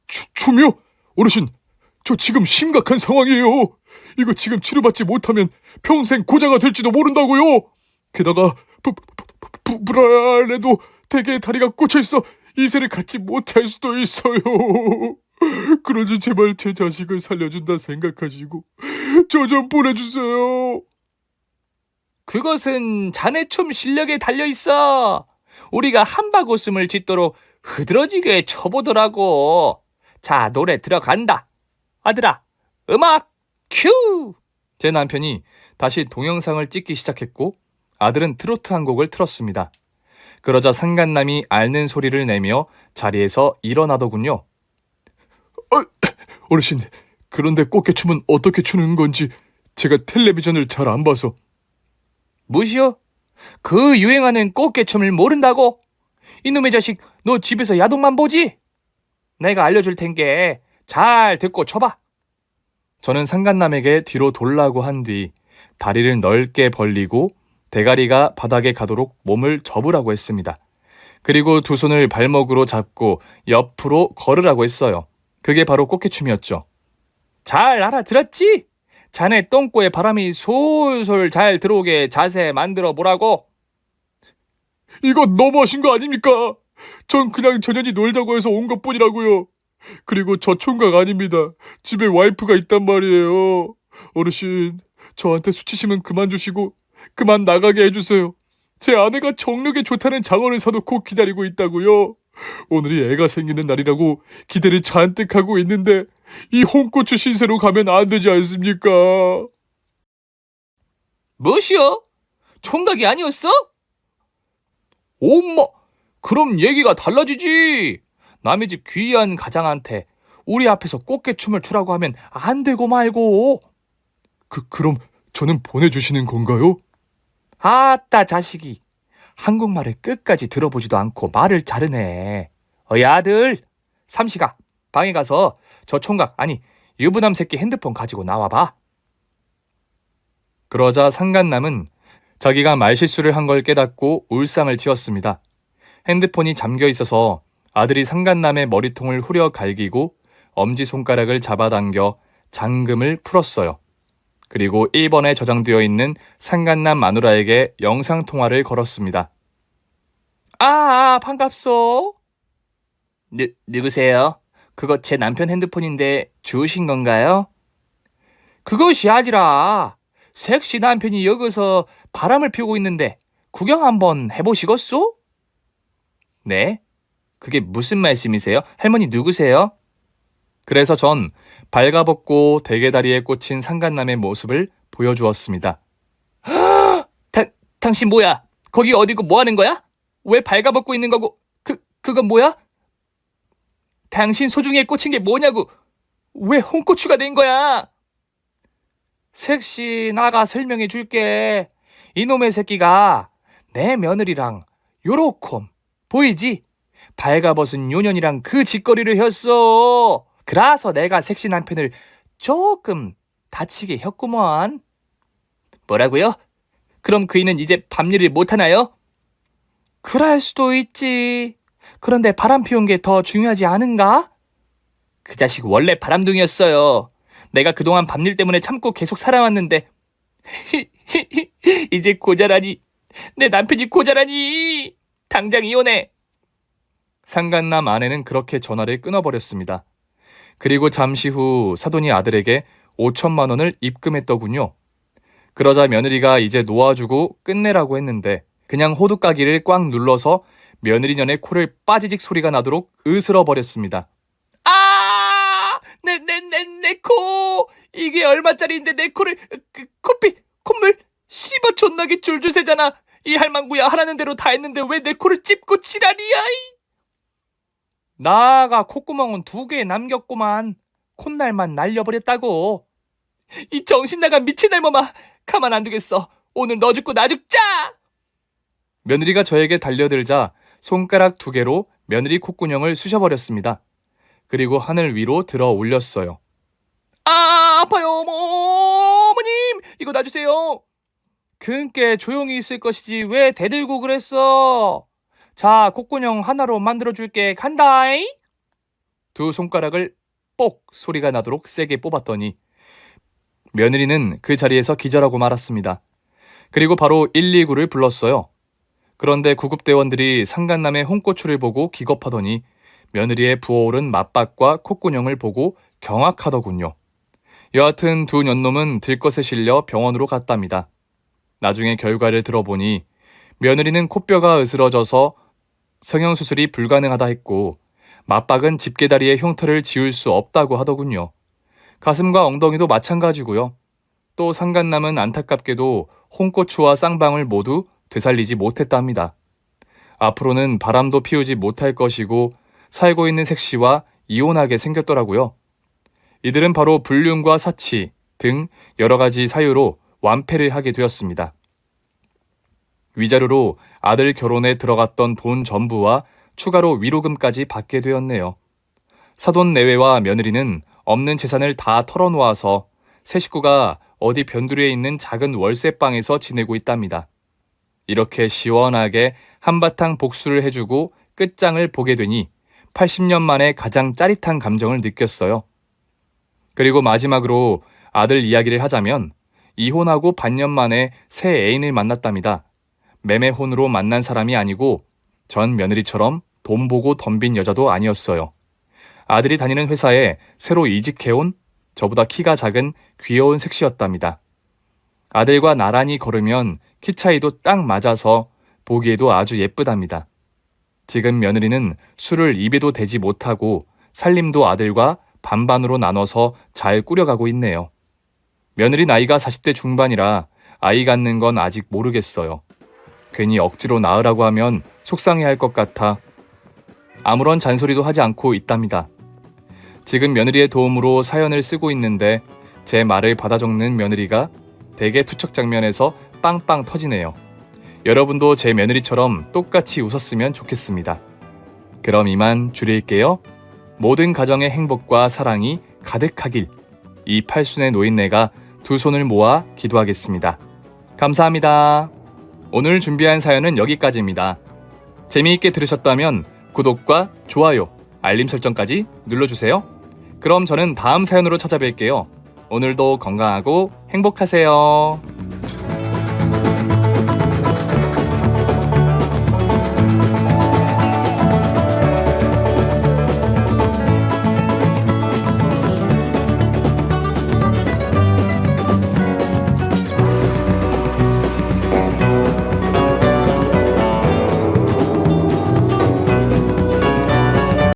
춤이요? 어르신, 저 지금 심각한 상황이에요. 이거 지금 치료받지 못하면 평생 고자가 될지도 모른다고요. 게다가 불알에도 대게 다리가 꽂혀있어 이세를 갖지 못할 수도 있어요. 그러니 제발 제 자식을 살려준다 생각하시고 저 좀 보내주세요. 그것은 자네 춤 실력에 달려있어. 우리가 한바구음을 짓도록 흐드러지게 쳐보더라고. 자, 노래 들어간다. 아들아, 음악 큐! 제 남편이 다시 동영상을 찍기 시작했고 아들은 트로트 한 곡을 틀었습니다. 그러자 상간남이 앓는 소리를 내며 자리에서 일어나더군요. 어르신, 그런데 꽃게춤은 어떻게 추는 건지 제가 텔레비전을 잘 안 봐서. 무시여? 그 유행하는 꽃게춤을 모른다고? 이놈의 자식, 너 집에서 야동만 보지? 내가 알려줄 텐게 잘 듣고 쳐봐. 저는 상간남에게 뒤로 돌라고 한 뒤 다리를 넓게 벌리고 대가리가 바닥에 가도록 몸을 접으라고 했습니다. 그리고 두 손을 발목으로 잡고 옆으로 걸으라고 했어요. 그게 바로 꽃게춤이었죠. 잘 알아들었지? 자네 똥꼬에 바람이 솔솔 잘 들어오게 자세 만들어 보라고. 이거 너무하신 거 아닙니까? 전 그냥 전현이 놀자고 해서 온 것뿐이라고요. 그리고 저 총각 아닙니다. 집에 와이프가 있단 말이에요. 어르신, 저한테 수치심은 그만 주시고 그만 나가게 해주세요. 제 아내가 정력에 좋다는 장어를 사놓고 기다리고 있다고요. 오늘이 애가 생기는 날이라고 기대를 잔뜩 하고 있는데 이 홍고추 신세로 가면 안 되지 않습니까? 무엇이여? 총각이 아니었어? 엄마, 그럼 얘기가 달라지지. 남의 집 귀한 가장한테 우리 앞에서 꽃게춤을 추라고 하면 안 되고 말고. 그럼 저는 보내주시는 건가요? 아따 자식이, 한국말을 끝까지 들어보지도 않고 말을 자르네. 어이 아들, 삼시가 방에 가서 저 총각, 아니 유부남 새끼 핸드폰 가지고 나와봐. 그러자 상간남은 자기가 말실수를 한 걸 깨닫고 울상을 지었습니다. 핸드폰이 잠겨 있어서 아들이 상간남의 머리통을 후려 갈기고 엄지손가락을 잡아당겨 잠금을 풀었어요. 그리고 1번에 저장되어 있는 상간남 마누라에게 영상통화를 걸었습니다. 반갑소. 누구세요? 그거 제 남편 핸드폰인데 주우신 건가요? 그것이 아니라 섹시 남편이 여기서 바람을 피우고 있는데 구경 한번 해보시겠소? 네? 그게 무슨 말씀이세요? 할머니 누구세요? 그래서 전 발가벗고 대게다리에 꽂힌 상간남의 모습을 보여주었습니다. 당신 뭐야? 거기 어디고 뭐 하는 거야? 왜 발가벗고 있는 거고? 그건 뭐야? 당신 소중이에 꽂힌 게 뭐냐고? 왜 홍고추가 된 거야? 섹시, 나가 설명해 줄게. 이놈의 새끼가 내 며느리랑 요렇콤 보이지? 발가벗은 요년이랑 그 짓거리를 했어. 그래서 내가 섹시 남편을 조금 다치게 했구먼. 뭐라고요? 그럼 그이는 이제 밤일을 못하나요? 그럴 수도 있지. 그런데 바람 피운 게 더 중요하지 않은가? 그 자식 원래 바람둥이였어요. 내가 그동안 밤일 때문에 참고 계속 살아왔는데 이제 고자라니. 내 남편이 고자라니. 당장 이혼해. 상간남 아내는 그렇게 전화를 끊어버렸습니다. 그리고 잠시 후 사돈이 아들에게 5천만 원을 입금했더군요. 그러자 며느리가 이제 놓아주고 끝내라고 했는데 그냥 호두까기를 꽉 눌러서 며느리년의 코를 빠지직 소리가 나도록 으스러버렸습니다. 아! 내 코! 이게 얼마짜리인데 내 코를 코피, 콧물 씹어 존나게 줄줄 새잖아. 이 할망구야 하라는 대로 다 했는데 왜 내 코를 찝고 지랄이야? 나가 콧구멍은 2개 남겼구만. 콧날만 날려버렸다고. 이 정신나간 미친 할멈아. 가만 안 두겠어. 오늘 너 죽고 나 죽자. 며느리가 저에게 달려들자 손가락 2개로 며느리 콧구녕을 쑤셔버렸습니다. 그리고 하늘 위로 들어 올렸어요. 아, 아파요, 어머님. 이거 놔주세요. 그니까 조용히 있을 것이지 왜 대들고 그랬어. 자, 콧구녕 하나로 만들어줄게. 간다이. 2 손가락을 뽁 소리가 나도록 세게 뽑았더니 며느리는 그 자리에서 기절하고 말았습니다. 그리고 바로 119를 불렀어요. 그런데 구급대원들이 상간남의 홍고추를 보고 기겁하더니 며느리의 부어오른 맞박과 콧구녕을 보고 경악하더군요. 여하튼 2 년놈은 들것에 실려 병원으로 갔답니다. 나중에 결과를 들어보니 며느리는 콧뼈가 으스러져서 성형수술이 불가능하다 했고 맞박은 집게다리의 흉터를 지울 수 없다고 하더군요. 가슴과 엉덩이도 마찬가지고요. 또 상간남은 안타깝게도 홍고추와 쌍방울 모두 되살리지 못했답니다. 앞으로는 바람도 피우지 못할 것이고 살고 있는 색시와 이혼하게 생겼더라고요. 이들은 바로 불륜과 사치 등 여러 가지 사유로 완패를 하게 되었습니다. 위자료로 아들 결혼에 들어갔던 돈 전부와 추가로 위로금까지 받게 되었네요. 사돈 내외와 며느리는 없는 재산을 다 털어놓아서 세 식구가 어디 변두리에 있는 작은 월세방에서 지내고 있답니다. 이렇게 시원하게 한바탕 복수를 해주고 끝장을 보게 되니 80년 만에 가장 짜릿한 감정을 느꼈어요. 그리고 마지막으로 아들 이야기를 하자면 이혼하고 반년 만에 새 애인을 만났답니다. 매매혼으로 만난 사람이 아니고 전 며느리처럼 돈 보고 덤빈 여자도 아니었어요. 아들이 다니는 회사에 새로 이직해온 저보다 키가 작은 귀여운 색시였답니다. 아들과 나란히 걸으면 키 차이도 딱 맞아서 보기에도 아주 예쁘답니다. 지금 며느리는 술을 입에도 대지 못하고 살림도 아들과 반반으로 나눠서 잘 꾸려가고 있네요. 며느리 나이가 40대 중반이라 아이 갖는 건 아직 모르겠어요. 괜히 억지로 낳으라고 하면 속상해할 것 같아 아무런 잔소리도 하지 않고 있답니다. 지금 며느리의 도움으로 사연을 쓰고 있는데 제 말을 받아 적는 며느리가 대개 투척 장면에서 빵빵 터지네요. 여러분도 제 며느리처럼 똑같이 웃었으면 좋겠습니다. 그럼 이만 줄일게요. 모든 가정의 행복과 사랑이 가득하길 이 팔순의 노인네가 2 손을 모아 기도하겠습니다. 감사합니다. 오늘 준비한 사연은 여기까지입니다. 재미있게 들으셨다면 구독과 좋아요, 알림 설정까지 눌러주세요. 그럼 저는 다음 사연으로 찾아뵐게요. 오늘도 건강하고 행복하세요.